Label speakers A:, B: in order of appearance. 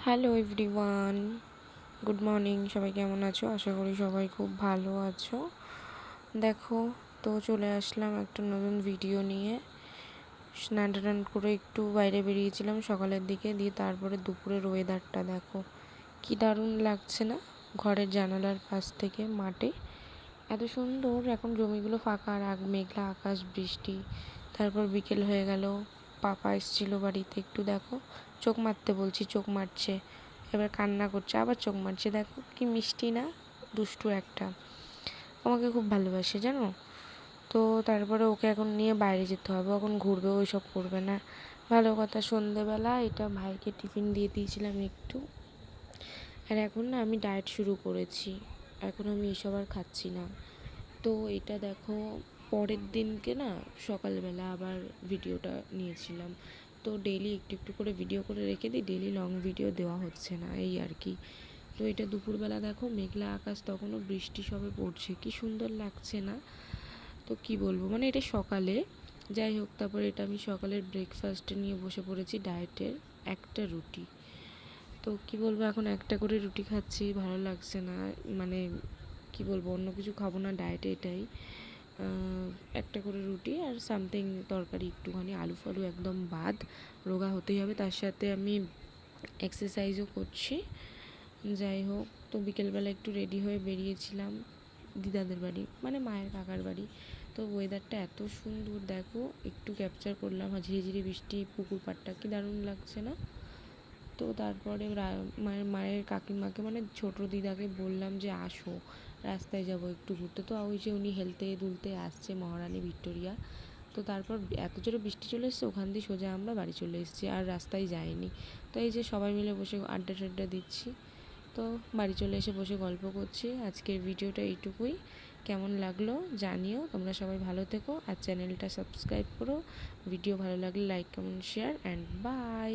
A: Hello everyone, good morning. সবাই কেমন আছো? আশা করি সবাই খুব ভালো আছো। দেখো, তো চলে আসলাম একটা নতুন ভিডিও নিয়ে। স্নান টান করে একটু বাইরে বেরিয়েছিলাম সকালের দিকে, দিয়ে তারপরে দুপুরের ওয়েদারটা দেখো কি দারুণ লাগছে না? ঘরের জানালার পাশ থেকে মাঠে এত সুন্দর, এখন জমিগুলো ফাঁকা আর মেঘলা আকাশ, বৃষ্টি। তারপর বিকেল হয়ে গেল, পাপা এসেছিলো বাড়িতে, একটু দেখো চোখ মারতে বলছি, চোখ মারছে, এবার কান্না করছে, আবার চোখ মারছে। দেখো কি মিষ্টি না, দুষ্টু একটা, আমাকে খুব ভালোবাসে জানো তো। তারপরে ওকে এখন নিয়ে বাইরে যেতে হবে, এখন ঘুরবে, ওই সব করবে না। ভালো কথা, সন্ধেবেলা এটা ভাইকে টিফিন দিয়ে দিয়েছিলাম একটু। আর এখন না আমি ডায়েট শুরু করেছি, এখন আমি এসব আর খাচ্ছি না। তো এটা দেখো, পরের দিনকে না সকালবেলা আবার ভিডিওটা নিয়েছিলাম। তো ডেইলি একটু একটু করে ভিডিও করে রেখে দিই, ডেইলি লং ভিডিও দেওয়া হচ্ছে না, এই আর কি। তো এটা দুপুরবেলা দেখো, মেঘলা আকাশ, তখনও বৃষ্টি সবে পড়ছে, কি সুন্দর লাগছে না? তো কি বলবো, মানে এটা সকালে, যাই হোক। তারপরে এটা আমি সকালের ব্রেকফাস্টে নিয়ে বসে পড়েছি, ডায়েটের একটা রুটি। তো কি বলবো, এখন একটা করে রুটি খাচ্ছি, ভালো লাগছে না, মানে কি বলবো, অন্য কিছু খাবো না, ডায়েটে এটাই। একটা করে রুটি আর সামথিং তরকারি, একটুখানি আলু ফালু একদম বাদ, রোগা হতেই হবে। তার সাথে আমি এক্সারসাইজও করছি। যাই হোক, তো বিকেলবেলা একটু রেডি হয়ে বেরিয়েছিলাম দিদাদের বাড়ি, মানে মায়ের কাকার বাড়ি। তো ওয়েদারটা এত সুন্দর দেখো, একটু ক্যাপচার করলাম, আর ঝিরিঝিরি বৃষ্টি, পুকুর পাড়টা কি দারুণ লাগছে না? তো তারপরে মায়ের কাকিমাকে, মানে ছোটো দিদাকে বললাম যে আসো, রাস্তায় যাব একটু ঘুরতে। তো ওই যে উনি হেলতে দুলতে আসছে, মহারানী ভিক্টোরিয়া। তো তারপর এত জোরে বৃষ্টি চলে এসছে, ওখান দিয়ে সোজা আমরা বাড়ি চলে এসেছি, আর রাস্তায় যাইনি। তো এই যে সবাই মিলে বসে আড্ডা টাড্ডা দিচ্ছি। তো বাড়ি চলে এসে বসে গল্প করছি। আজকের ভিডিওটা এইটুকুই, কেমন লাগলো জানিও। তোমরা সবাই ভালো থেকো আর চ্যানেলটা সাবস্ক্রাইব করো। ভিডিও ভালো লাগলে like comment share and by.